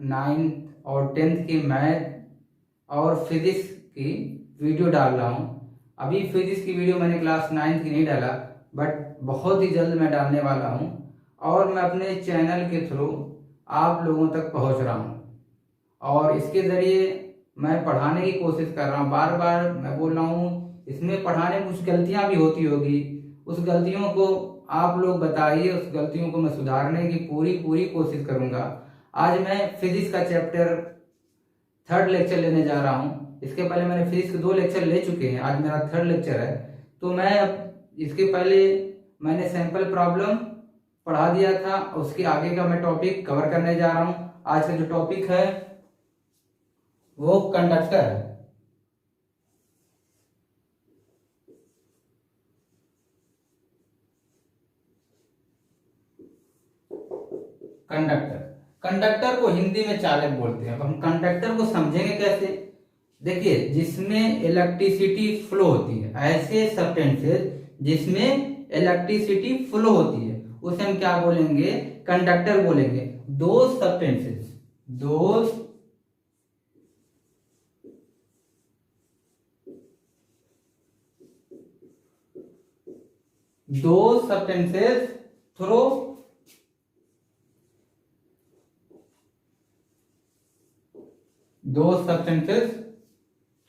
9th और 10th की math और फिजिक्स की वीडियो डाल रहा हूँ। अभी फिजिक्स की वीडियो मैंने क्लास 9th की नहीं डाला, बट बहुत ही जल्द मैं डालने वाला हूँ और मैं अपने चैनल के थ्रू आप लोगों तक पहुँच रहा हूँ और इसके ज़रिए मैं पढ़ाने की कोशिश कर रहा हूँ। बार बार मैं बोल रहा हूँ, इसमें पढ़ाने में कुछ गलतियाँ भी होती होगी, उस गलतियों को आप लोग बताइए, उस गलतियों को मैं सुधारने की पूरी कोशिश करूँगा। आज मैं फिजिक्स का चैप्टर 3rd लेक्चर लेने जा रहा हूँ। इसके पहले मैंने फिजिक्स के 2 लेक्चर ले चुके हैं, आज मेरा 3rd लेक्चर है। तो मैं इसके पहले मैंने सैंपल प्रॉब्लम पढ़ा दिया था, उसके आगे का मैं टॉपिक कवर करने जा रहा हूँ। आज का जो टॉपिक है वो कंडक्टर है। कंडक्टर को हिंदी में चालक बोलते हैं। अब हम कंडक्टर को समझेंगे कैसे? देखिए, जिसमें इलेक्ट्रिसिटी फ्लो होती है, ऐसे सब्सटेंसेस जिसमें इलेक्ट्रिसिटी फ्लो होती है उसे हम क्या बोलेंगे? कंडक्टर बोलेंगे। दो substances through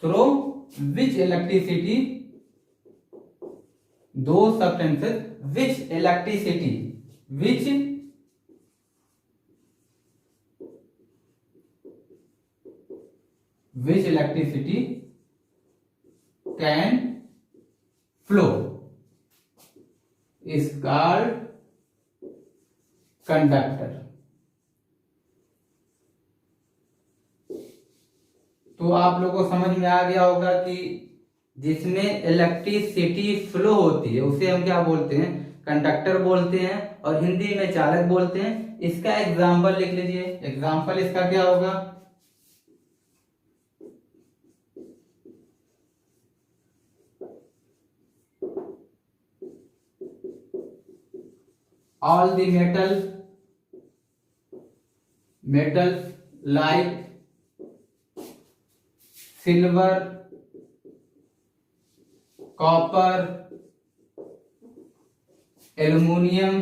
through which electricity can flow is called conductor। तो आप लोगों को समझ में आ गया होगा कि जिसमें इलेक्ट्रिसिटी फ्लो होती है उसे हम क्या बोलते हैं? कंडक्टर बोलते हैं और हिंदी में चालक बोलते हैं। इसका एग्जाम्पल लिख लीजिए। एग्जाम्पल इसका क्या होगा? all the metals like silver, copper, aluminum,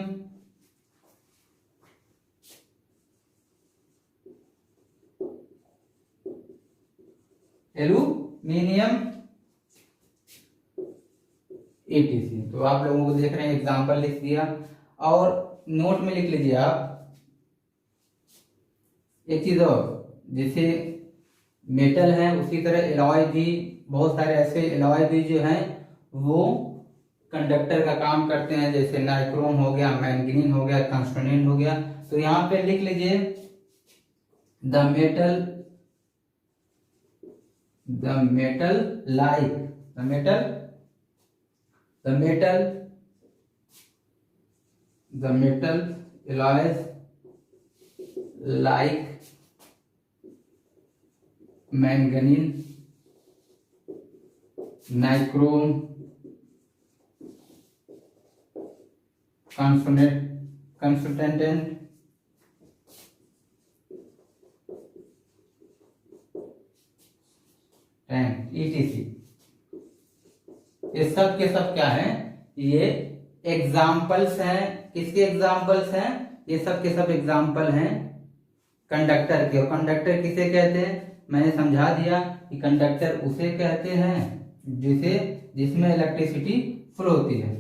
etc। तो आप लोगों को देख रहे हैं, एग्जाम्पल लिख दिया और नोट में लिख लीजिए आप एक चीज और, जैसे मेटल है उसी तरह एलॉय भी, बहुत सारे ऐसे एलॉय भी जो हैं वो कंडक्टर का काम करते हैं। जैसे नाइक्रोम हो गया, मैंगनीज हो गया, टंगस्टन हो गया। तो यहाँ पे लिख लीजिए the metal alloys like manganese, nichrome, constant etc। ये सब के सब क्या है? ये एग्जाम्पल्स हैं। किसके एग्जाम्पल्स हैं? ये सब के सब एग्जाम्पल हैं कंडक्टर के। और कंडक्टर किसे कहते हैं मैंने समझा दिया कि कंडक्टर उसे कहते हैं जिसमें इलेक्ट्रिसिटी फ्लो होती है।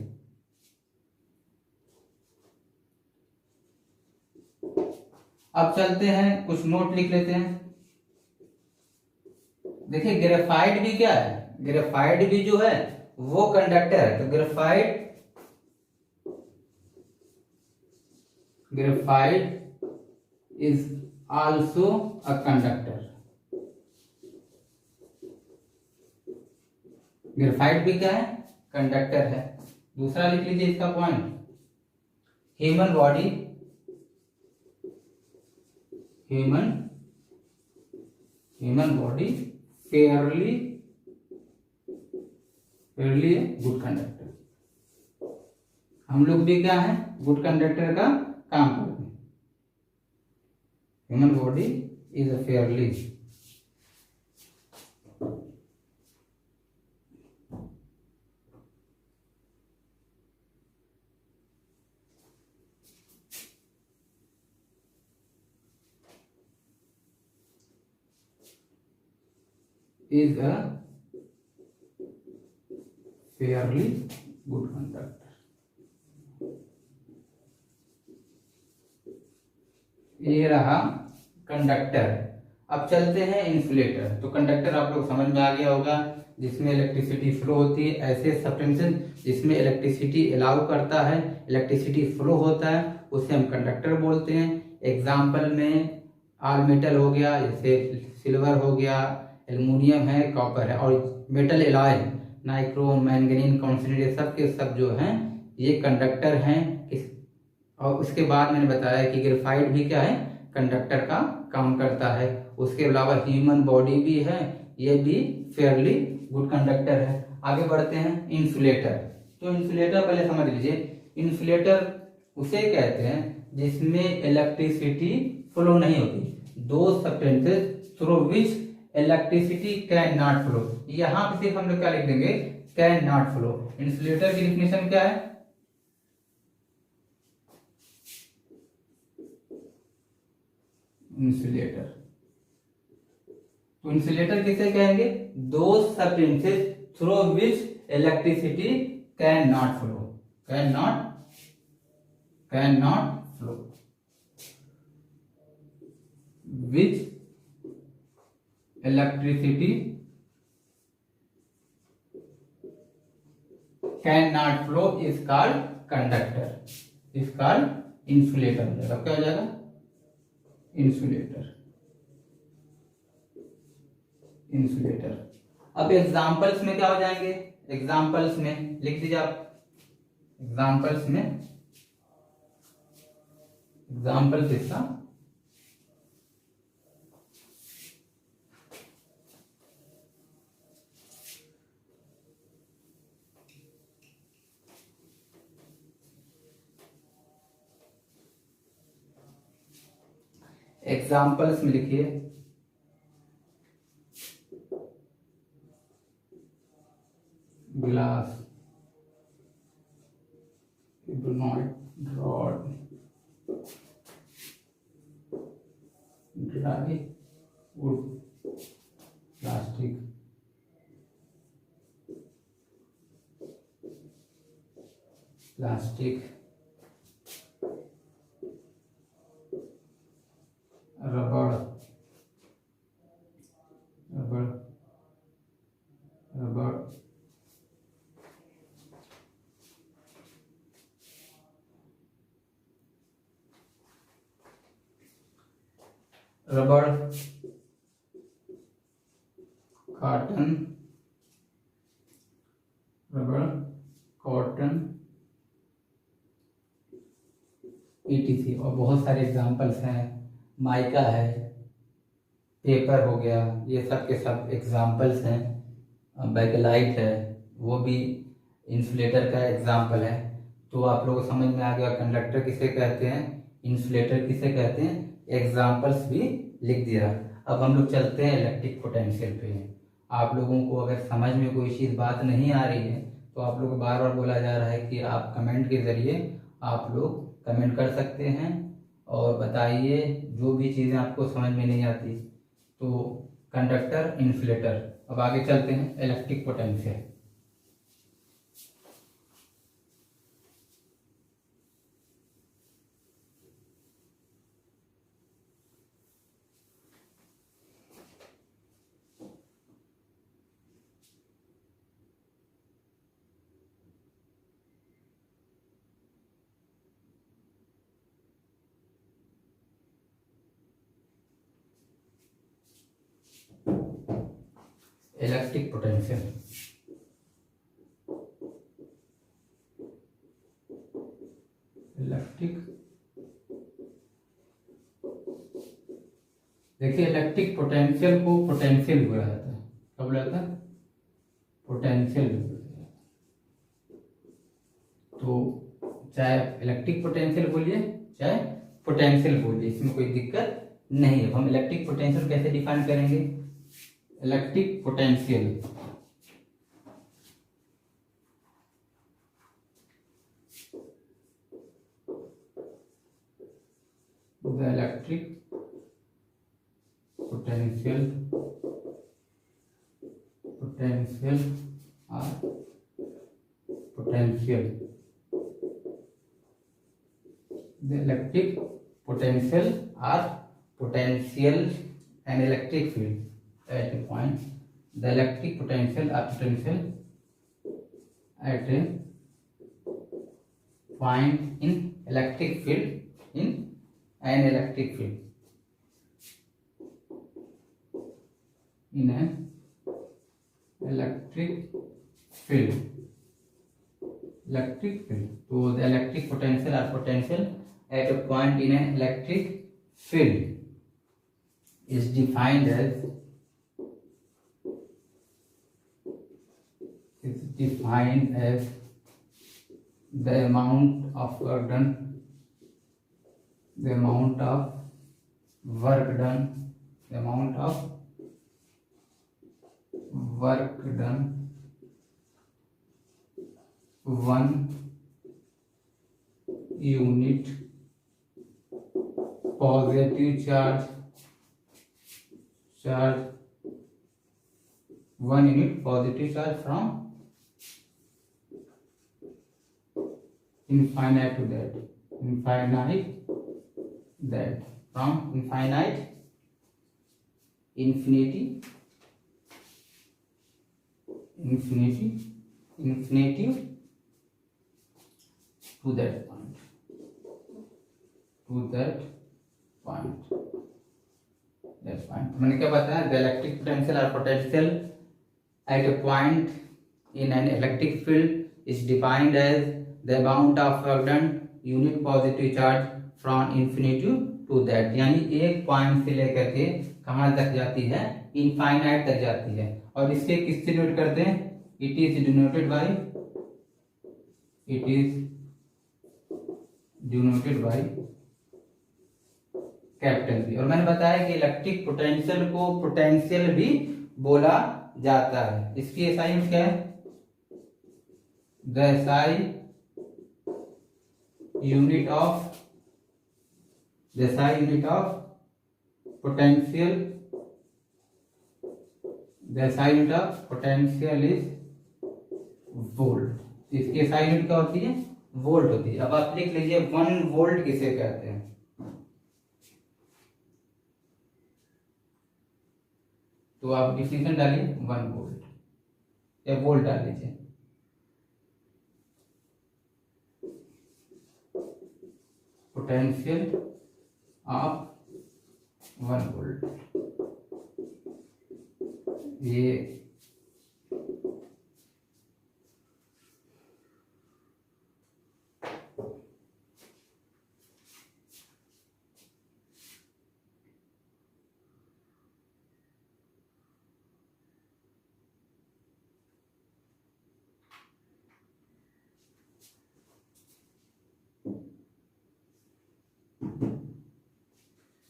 अब चलते हैं, कुछ नोट लिख लेते हैं। देखिए, ग्रेफाइट भी क्या है? ग्रेफाइट भी जो है वो कंडक्टर है। तो graphite is also a conductor। Graphite भी क्या है? कंडक्टर है। दूसरा लिख लीजिए इसका point, human body fairly good conductor. हम लोग भी क्या है? गुड कंडक्टर का काम करते हैं। Human body is fairly is a fairly good conductor। ये रहा कंडक्टर। अब चलते हैं इंसुलेटर। तो कंडक्टर आप लोग समझ में आ गया होगा, जिसमें इलेक्ट्रिसिटी फ्लो होती है। ऐसे सब्सटेंसेस जिसमें इलेक्ट्रिसिटी अलाउ करता है, इलेक्ट्रिसिटी फ्लो होता है, उसे हम कंडक्टर बोलते हैं। एग्जाम्पल में ऑल मेटल हो गया, जैसे सिल्वर हो गया, एल्युमिनियम है, कॉपर है, और metal alloy nichrome, manganese, consonant, ये सब के सब जो हैं ये कंडक्टर हैं। और उसके बाद मैंने बताया कि ग्रेफाइट भी क्या है, कंडक्टर का काम करता है। उसके अलावा ह्यूमन बॉडी भी है, ये भी फेयरली गुड कंडक्टर है। आगे बढ़ते हैं इंसुलेटर। तो इंसुलेटर पहले समझ लीजिए, इंसुलेटर उसे कहते हैं जिसमें इलेक्ट्रिसिटी फ्लो नहीं होती। दो substances through which electricity can not flow. यहां पे सिर्फ हम लोग क्या लिख देंगे, कैन नॉट फ्लो। इंसुलेटर की डिफिनेशन क्या है, इंसुलेटर। तो इंसुलेटर किसे कहेंगे, दो substances through which electricity can not flow, can not flow, which electricity can not flow is called conductor, is called insulator. मतलब क्या हो जाएगा, इंसुलेटर, इंसुलेटर। अब एग्जांपल्स में क्या हो जाएंगे, एग्जांपल्स में लिख दीजिए आप, एग्जांपल्स में, एग्जांपल्स इसका एग्जाम्पल्स में लिखिए glass, rod, dry would, plastic, plastic, रबड़, रबड़, रबड़, रबड़, कॉटन, रबड़, कॉटन, ETC। और बहुत सारे एग्जांपल्स हैं, माइका है, पेपर हो गया, ये सब के सब एग्जांपल्स हैं। बैकलाइट है, वो भी इंसुलेटर का एग्जांपल है। तो आप लोगों को समझ में आ गया कंडक्टर किसे कहते हैं, इंसुलेटर किसे कहते हैं, एग्जांपल्स भी लिख दिया। अब हम लोग चलते हैं इलेक्ट्रिक पोटेंशियल पे। आप लोगों को अगर समझ में कोई चीज़ बात नहीं आ रही है तो आप लोग को बार बार बोला जा रहा है कि आप कमेंट के ज़रिए आप लोग कमेंट कर सकते हैं और बताइए जो भी चीज़ें आपको समझ में नहीं आती। तो कंडक्टर, इंसुलेटर। अब आगे चलते हैं electric potential. Electric potential, electric, देखिए इलेक्ट्रिक पोटेंशियल को पोटेंशियल बोला जाता है। क्या बोला जाता है, पोटेंशियल। तो चाहे इलेक्ट्रिक पोटेंशियल बोलिए चाहे पोटेंशियल बोलिए, इसमें कोई दिक्कत नहीं। अब हम इलेक्ट्रिक पोटेंशियल कैसे डिफाइन करेंगे? Electric potential the electric potential or potential the electric potential or potential and electric field at a point, the electric potential or potential at a point in electric field in an electric field in an electric field so the electric potential or potential at a point in an electric field is defined as the amount of work done one unit positive charge from infinite to that from infinity to that point मैंने क्या बताया? The electric potential और potential at a point in an electric field is defined as the amount of work done unit positive charge from infinity to that, यानी एक point से लेकर के कहाँ तक जाती है? इनफाइनाइट तक जाती है। और इसके किससे डिनोट करते हैं? It is denoted by capital P. और मैंने बताया कि इलेक्ट्रिक पोटेंशियल को पोटेंशियल भी बोला जाता है। इसकी एसआई में क्या है? The SI unit of potential is volt. इसकी एसआई यूनिट क्या होती है? वोल्ट होती है। अब आप लिख लीजिए 1 वोल्ट किसे कहते हैं? तो आप डिफिनेशन डालिए 1 वोल्ट या वोल्ट डाल लीजिए। पोटेंशियल ऑफ 1 वोल्ट, ये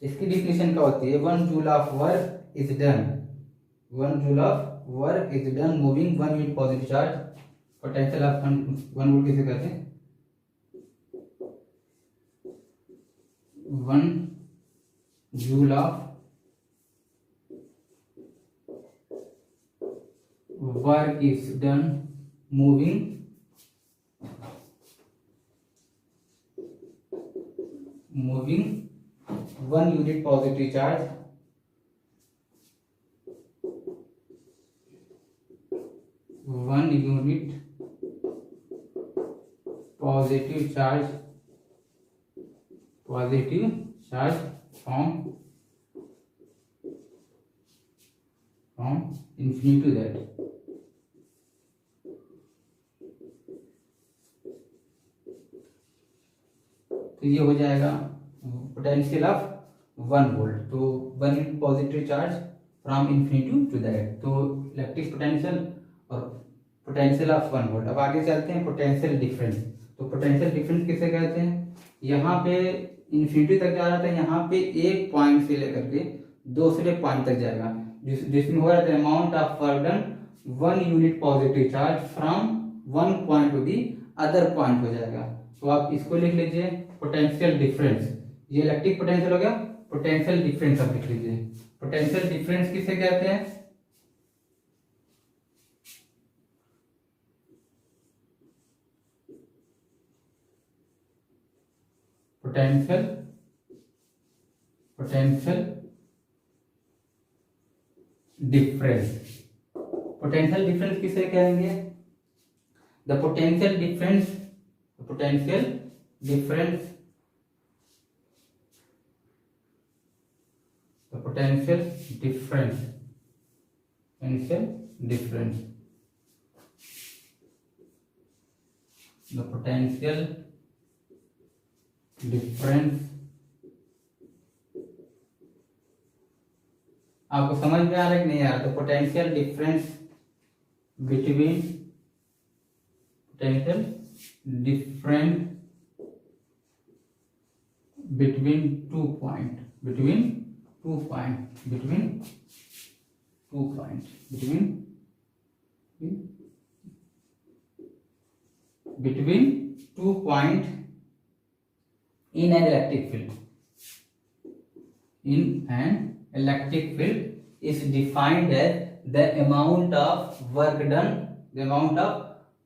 इसकी डिफिनेशन क्या होती है? 1 joule of work is done moving 1 unit positive charge. Potential of 1 volt किसे कहते हैं? 1 joule of work is done moving 1 unit positive charge from infinity to that। तो ये हो जाएगा पोटेंशियल ऑफ 1 वोल्ट। तो 1 unit positive charge from infinity to that, तो electric potential और पोटेंशियल ऑफ 1 वोल्ट। अब आगे चलते हैं पोटेंशियल डिफरेंस। तो पोटेंशियल डिफरेंस किसे कहते हैं? यहाँ पे इन्फिनिटी तक जा रहा था, यहाँ पे एक पॉइंट से लेकर के दूसरे पॉइंट तक जाएगा, जिसमें हो रहा था amount of work done 1 unit positive charge from 1 point to the other point हो जाएगा। तो आप इसको लिख लीजिए पोटेंशियल डिफरेंस, ये इलेक्ट्रिक पोटेंशियल हो गया, पोटेंशियल डिफरेंस आप लिख लीजिए। पोटेंशियल डिफरेंस किसे कहते हैं? पोटेंशियल डिफरेंस, पोटेंशियल डिफरेंस किसे कहेंगे? The potential difference, potential difference, the potential difference, potential difference, the potential difference. आपको समझ में आ रहा है कि नहीं आ रहा? तो potential difference between, potential difference between 2 point, between 2 point, between 2 point, between 2 point in an electric field, in an electric field is defined as the amount of work done, the amount of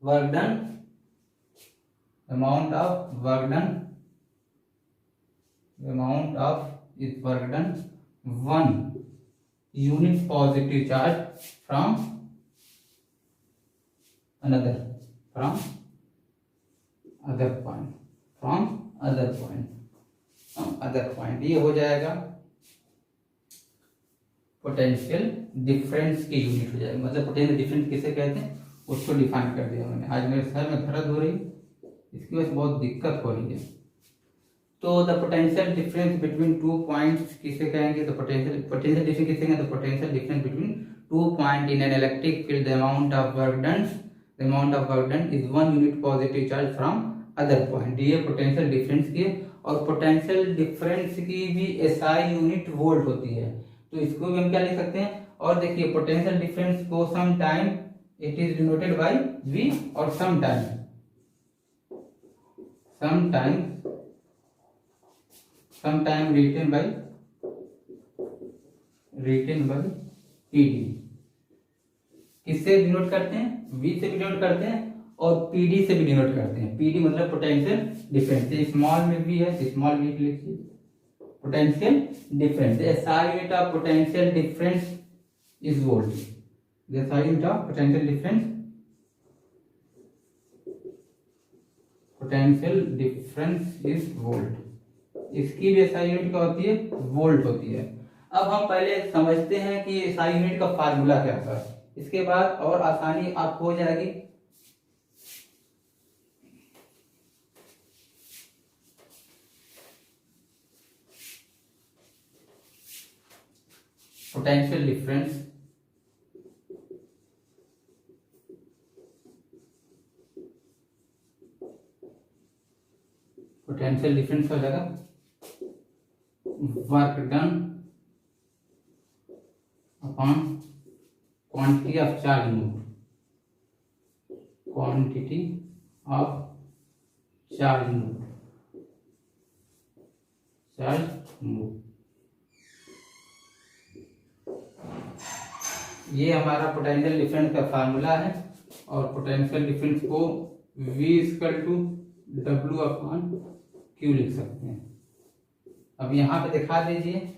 work done, the amount of work done, the amount of is work done 1 unit positive charge from another, from other point, from other point, other point, ये हो जाएगा potential difference की unit हो जाएगा। मतलब potential difference किसे कहते हैं उसको डिफाइन कर दिया मैंने। आज मेरे सर में दर्द हो रही, इसकी वजह से बहुत दिक्कत हो रही है। तो the potential difference between 2 points किसे कहेंगे? तो पोटेंशियल डिफरेंस किसे कहेंगे? तो potential difference between 2 point in an electric field, the amount of work done, the amount of work done is 1 unit positive charge from other point. ये potential difference की, और potential difference की भी SI unit volt होती है, तो इसको भी हम क्या लिख सकते हैं? और देखिए पोटेंशियल डिफरेंस को some time it is denoted by V, और some time written by PD। किससे डिनोट करते हैं? V से भी डिनोट करते हैं और PD से भी डिनोट करते हैं। PD मतलब पोटेंशियल डिफरेंस, स्मॉल में भी है, स्मॉल v लिखिए, potential difference. SI unit of potential difference is volt, SI unit of potential difference, potential difference is volt. इसकी भी SI यूनिट क्या होती है? वोल्ट होती है। अब हम पहले समझते हैं कि SI यूनिट का फार्मूला क्या था, इसके बाद और आसानी आपको हो जाएगी। पोटेंशियल डिफरेंस, पोटेंशियल डिफरेंस हो जाएगा work done upon quantity of charge move, quantity of charge move. ये हमारा पोटेंशियल डिफरेंस का फार्मूला है, और पोटेंशियल डिफरेंस को V = W/Q लिख सकते हैं। अब यहां पे दिखा दीजिए,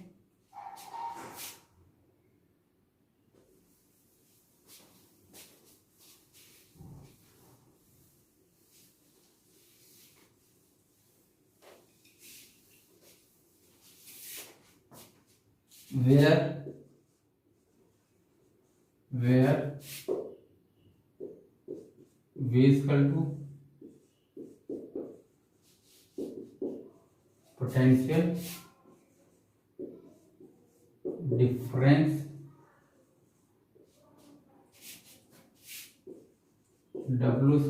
where V = potential difference W =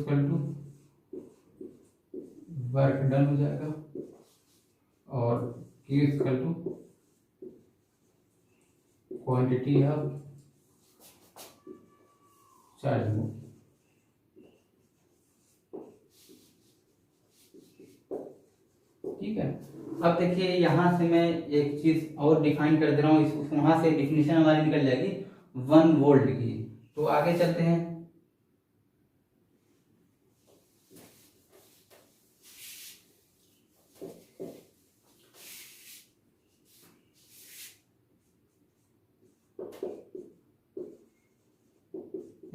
work done हो जाएगा, और Q equal to quantity of charge move. ठीक है, अब देखिए यहां से मैं एक चीज और डिफाइन कर दे रहा हूँ, वहां से डिफिनेशन हमारी निकल जाएगी 1 वोल्ट की। तो आगे चलते हैं।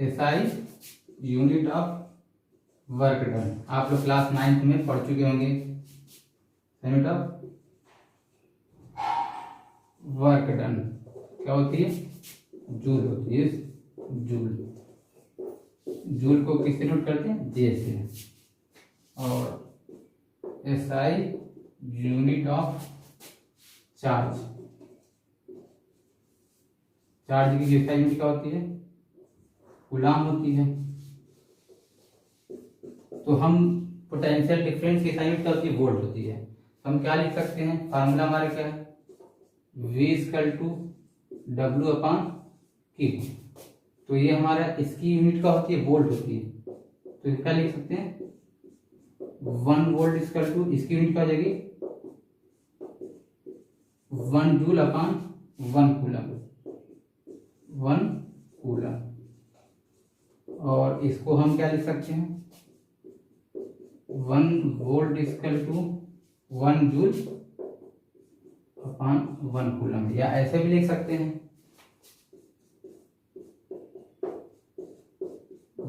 SI unit of work done, आप लोग क्लास 9th में पढ़ चुके होंगे। यूनिट ऑफ वर्क डन क्या होती है? जूल होती है। जूल, जूल को किससे नोट करते हैं? जे से। और SI unit of charge, charge की SI यूनिट क्या होती है? कूलाम होती है। तो हम पोटेंशियल डिफरेंस की SI यूनिट क्या होती है? वोल्ट होती है। तो हम क्या लिख सकते हैं? फार्मूला हमारा क्या है? V equal to W upon Q। तो ये हमारा इसकी यूनिट क्या होती है? वोल्ट होती है। तो क्या लिख सकते हैं? 1 वोल्ट इक्वल टू इसकी यूनिट क्या हो जाएगी? 1 जूल अपॉन 1 कूलम, 1 कूलम। और इसको हम क्या लिख सकते हैं? 1 volt equal to 1 joule upon 1 coulomb, या ऐसे भी लिख सकते हैं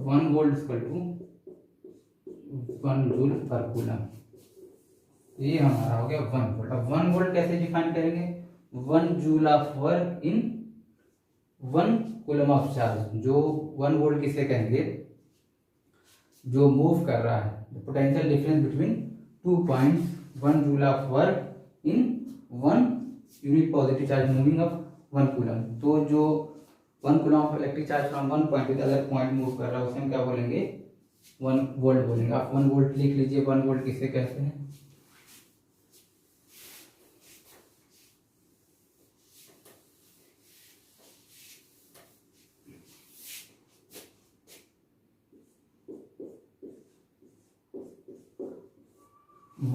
1 वोल्ट इक्वल टू 1 जूल पर कूलम। ये हमारा हो गया 1 वोल्ट। अब 1 वोल्ट कैसे डिफाइन करेंगे? 1 joule of work in 1 coulomb of charge. जो 1 वोल्ट किसे कहेंगे? जो मूव कर रहा है, potential difference between 2 points, 1 joule of work in 1 unit positive charge moving of 1 coulomb. तो जो 1 coulomb of electric charge from 1 point to the other point move कर रहा है, उसे हम क्या बोलेंगे? 1 वोल्ट बोलेंगे। आप 1 वोल्ट लिख लीजिए। 1 वोल्ट किसे कहते हैं?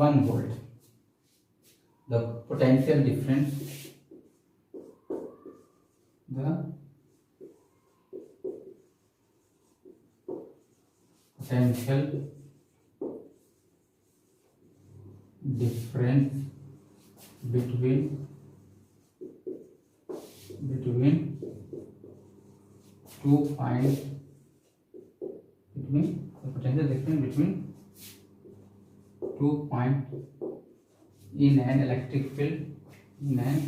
One volt, the potential difference, the potential difference between two points, between the potential difference between 2 points in an electric field, in an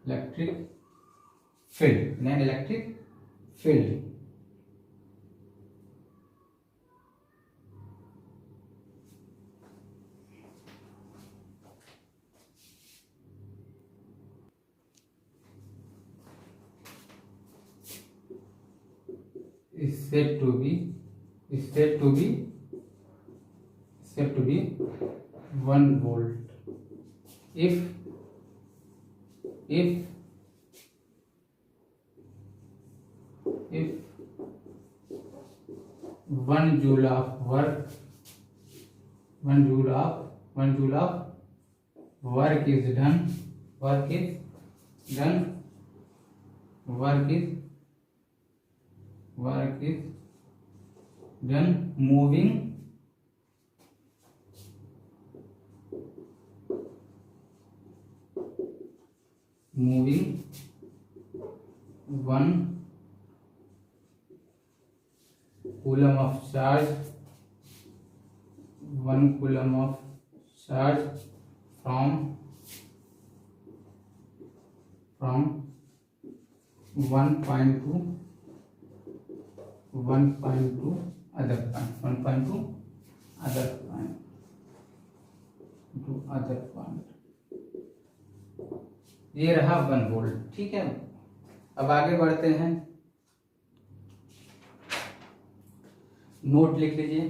electric field, in an electric field. Is said to be 1 volt if 1 joule of work, 1 joule of work is done, work is done moving 1 coulomb of charge, 1 coulomb of charge from 1 point to other point, ये रहा 1 volt. ठीक है, अब आगे बढ़ते हैं। Note लिख लीजिए।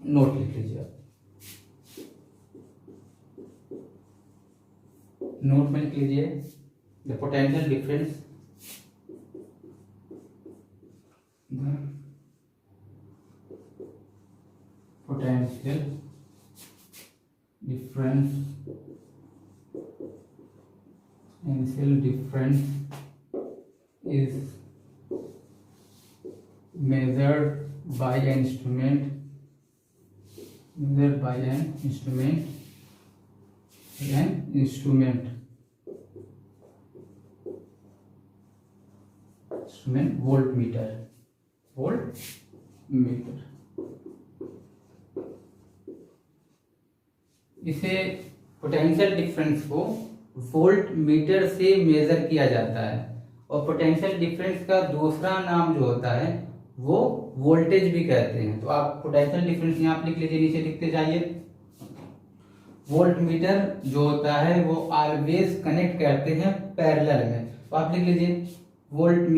नोट लिख लीजिए आप, नोट में लिख लीजिए the potential difference, potential difference, is measured by an instrument, voltmeter, इसे पोटेंशियल डिफरेंस को वोल्ट मीटर से मेजर किया जाता है। और पोटेंशियल डिफरेंस का दूसरा नाम जो होता है वो वोल्टेज भी कहते हैं। तो आप पोटेंशियल डिफरेंस यहाँ पे लिख लीजिए, नीचे लिखते जाइए। वोल्ट मीटर जो होता है वो ऑलवेज कनेक्ट करते हैं पैरेलल में। तो आप लिख लीजिए volt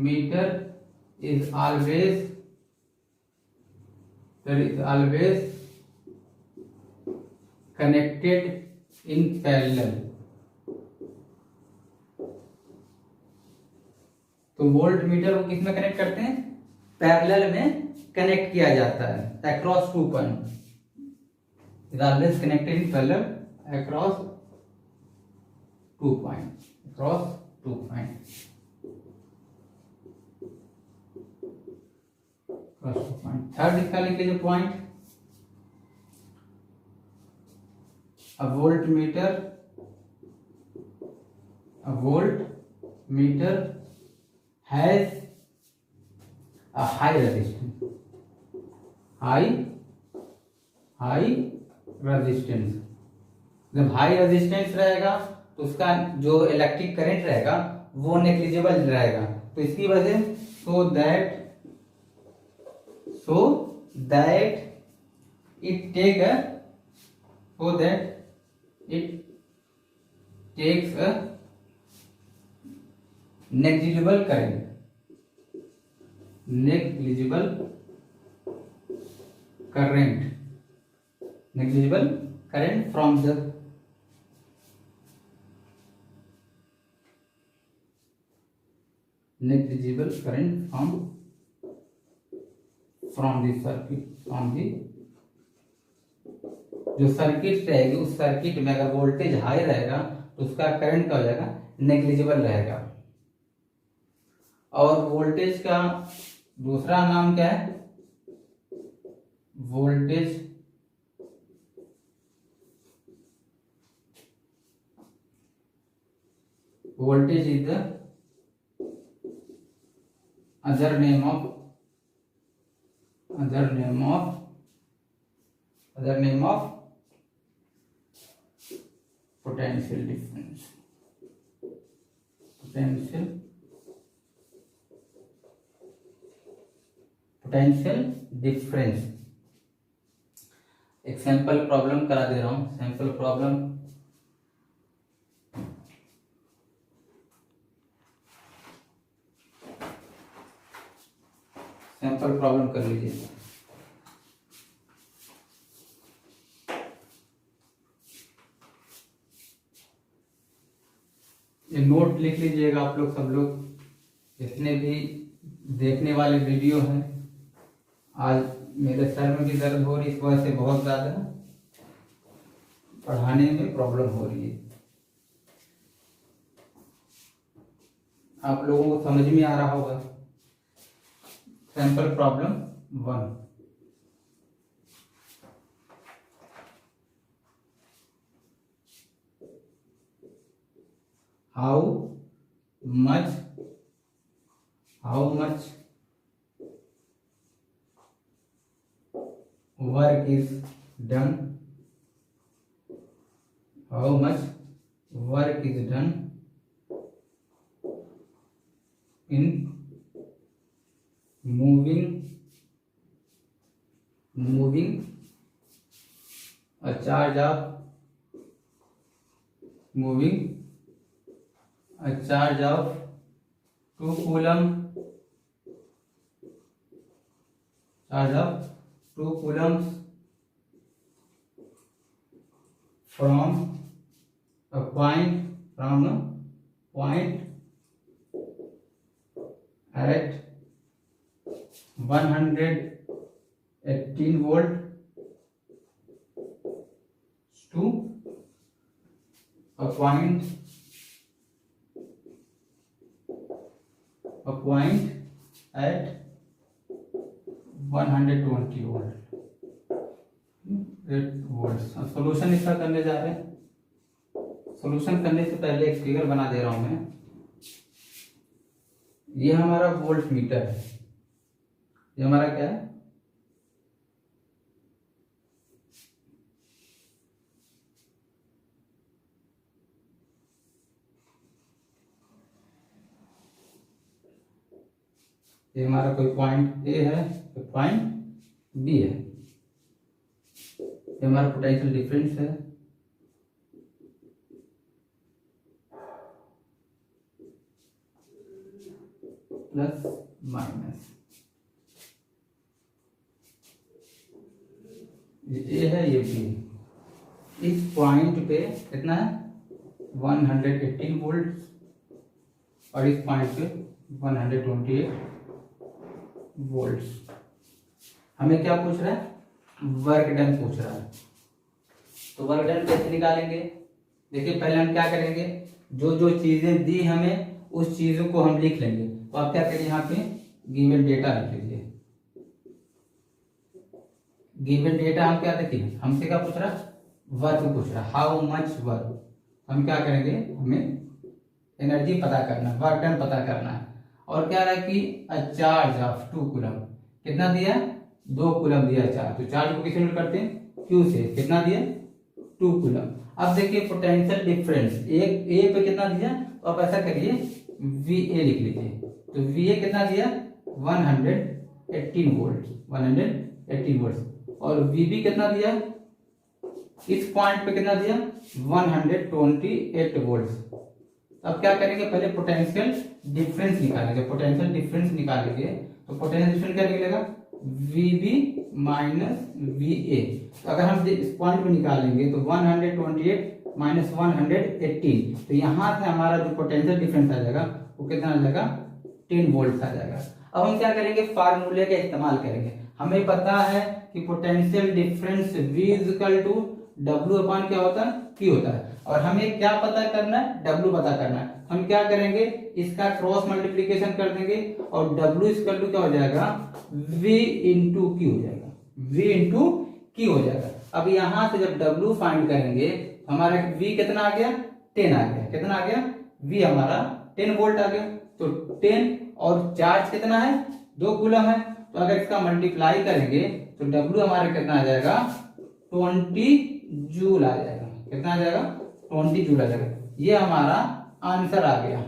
meter is always connected in parallel। तो वोल्ट मीटर को किस में कनेक्ट करते हैं? पैरेलल में कनेक्ट किया जाता है across 2 point, is always connected in parallel across 2 point. Third इसका लिख लीजिए point, a volt meter has a high resistance, जब हाई रेजिस्टेंस रहेगा तो उसका जो इलेक्ट्रिक करंट रहेगा वो नेग्लिजिबल रहेगा। तो इसकी वजह so that it takes a negligible current from the circuit, जो सर्किट रहेगी उस सर्किट में अगर वोल्टेज हाई रहेगा तो उसका करंट क्या हो जाएगा? नेग्लिजिबल रहेगा। और वोल्टेज का दूसरा नाम क्या है? Voltage is the other name of potential difference। एक सैंपल प्रॉब्लम करा दे रहा हूं, सैंपल प्रॉब्लम कर लीजिए। ये नोट लिख लीजिएगा आप लोग, सब लोग जितने भी देखने वाले वीडियो हैं। आज मेरे सर में भी दर्द हो रही, इस वजह से बहुत ज़्यादा पढ़ाने में प्रॉब्लम हो रही है। आप लोगों को समझ में आ रहा होगा। Sample problem 1, how much work is done in moving a charge of 2 coulomb charge of 2 coulombs from a point at 118 volt to a point at 120 volt 8 volts। अब सोल्यूशन इसका करने जा रहे हैं। सोल्यूशन करने से पहले एक फिगर बना दे रहा हूं मैं। ये हमारा वोल्ट मीटर है, ये हमारा क्या है, ये हमारा कोई पॉइंट ए है, कोई पॉइंट बी है। ये हमारा पोटेंशियल डिफरेंस है, प्लस माइनस। ये ए है, ये बी है। इस पॉइंट पे कितना है 118 वोल्ट और इस पॉइंट पे 128 वोल्ट्स। हमें क्या पूछ रहा है, वर्क डन पूछ रहा है। तो वर्क डन कैसे निकालेंगे, देखिए पहले हम क्या करेंगे, जो जो चीजें दी हमें उस चीजों को हम लिख लेंगे। तो आप क्या करिए, यहाँ पे गिवन डेटा लिख लीजिए। गिवन डेटा हम क्या देखिए, हमसे क्या पूछ रहा है, वर्क पूछ रहा है, हाउ मच वर्क। हम क्या करेंगे, हमें एनर्जी पता करना, वर्क डन पता करना है। और क्या रहा कि अ चार्ज ऑफ 2 कूलम, कितना दिया 2 कूलम दिया चार्ज। तो चार्ज को किससे नोट करते हैं, क्यू से। कितना दिया 2 कूलम। अब देखिए पोटेंशियल डिफरेंस, एक ए पे कितना दिया, तो आप ऐसा करिए वी ए लिख लीजिए। तो वी ए कितना दिया 118 वोल्ट, 118 वोल्ट। और वी बी कितना दिया, इस पॉइंट पे कितना दिया 128 वोल्ट। अब क्या करेंगे, पहले पोटेंशियल डिफरेंस निकालेंगे। पोटेंशियल डिफरेंस निकालेंगे तो पोटेंशियल डिफरेंस क्या निकलेगा, VB माइनस VA। तो अगर हम इस पॉइंट पे निकालेंगे तो 128 माइनस 118, तो यहाँ से हमारा जो पोटेंशियल डिफरेंस आ जाएगा वो कितना आ जाएगा 10 वोल्ट आ जाएगा। अब हम क्या करेंगे, फार्मूले का इस्तेमाल करेंगे। हमें पता है कि potential difference V equal to W upon क्या होता है, Q होता है। और हमें क्या पता करना है, W पता करना है। हम क्या करेंगे, इसका क्रॉस मल्टीप्लीकेशन कर देंगे और W इक्वल टू क्या हो जाएगा, V इंटू Q हो जाएगा, V इंटू Q हो जाएगा। अब यहां से जब W फाइंड करेंगे हमारा V कितना आ गया 10 आ गया। कितना आ गया, V हमारा 10 वोल्ट आ गया। तो 10 और चार्ज कितना है 2 कूलम है। तो अगर इसका मल्टीप्लाई करेंगे तो W हमारा कितना आ जाएगा 20 जूल आ जाएगा। कितना आ जाएगा 20 जूल आ जाएगा। ये हमारा आंसर आ गया।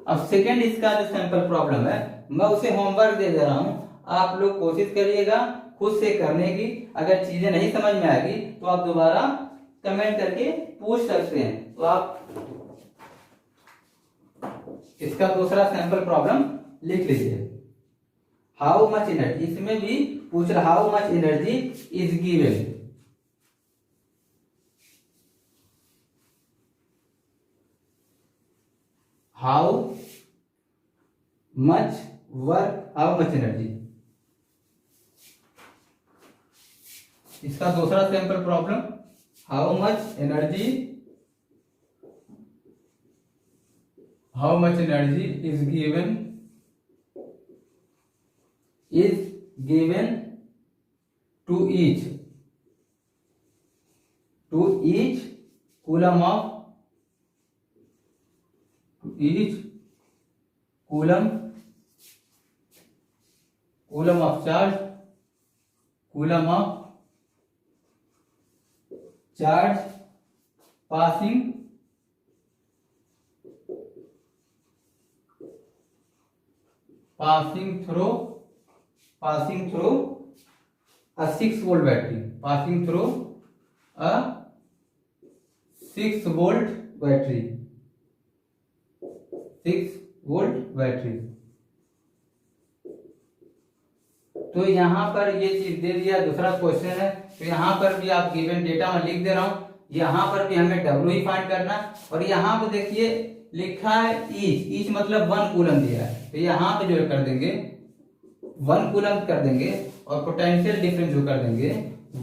अब सेकेंड इसका जो सैंपल प्रॉब्लम है मैं उसे होमवर्क दे रहा हूं, आप लोग कोशिश करिएगा खुद से करने की। अगर चीजें नहीं समझ में आएगी तो आप दोबारा कमेंट करके पूछ सकते हैं। तो आप इसका दूसरा सैंपल प्रॉब्लम लिख लीजिए। हाउ मच एनर्जी, इसमें भी पूछ रहा how much energy is given, how much work, how much energy. इसका दूसरा sample problem, how much energy, how much energy is given to each coulomb of, each coulomb of charge, coulomb of charge passing through a 6 volt battery, passing through a 6 volt battery, 6 volt battery. तो तो यहाँ पर ये चीज दे दिया। दूसरा question है, तो यहाँ पर भी आप गिवन डेटा में लिख दे रहा हूँ, यहाँ पर भी हमें W ही फाइंड करना है। और यहाँ पे देखिए लिखा है ईच मतलब 1 कूलम दिया है, तो यहाँ पे जो कर देंगे 1 कूलम कर देंगे, और पोटेंशियल डिफरेंस जो कर देंगे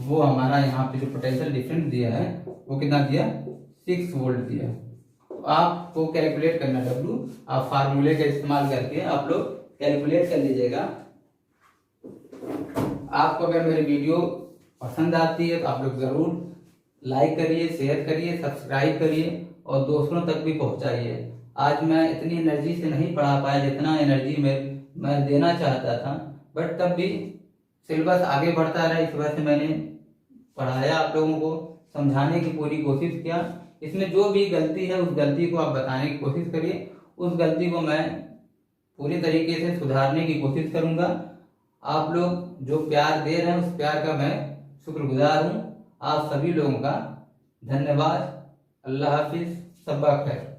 वो हमारा यहाँ पे जो पोटेंशियल डिफरेंस दिया है वो कितना दिया, 6 वोल्ट दिया। आपको कैलकुलेट करना W, आप फार्मूले का इस्तेमाल करके आप लोग कैलकुलेट कर लीजिएगा। आपको अगर मेरी वीडियो पसंद आती है तो आप लोग जरूर लाइक करिए, शेयर करिए, सब्सक्राइब करिए और दोस्तों तक भी पहुंचाइए। आज मैं इतनी एनर्जी से नहीं पढ़ा पाया जितना एनर्जी मैं देना चाहता था, बट तब भी सिलेबस आगे बढ़ता रहा, इस वजह से मैंने पढ़ाया, आप लोगों को समझाने की पूरी कोशिश किया। इसमें जो भी गलती है उस गलती को आप बताने की कोशिश करिए, उस गलती को मैं पूरी तरीके से सुधारने की कोशिश करूंगा। आप लोग जो प्यार दे रहे हैं उस प्यार का मैं शुक्रगुजार हूँ। आप सभी लोगों का धन्यवाद। अल्लाह हाफिज, सब्बा खैर।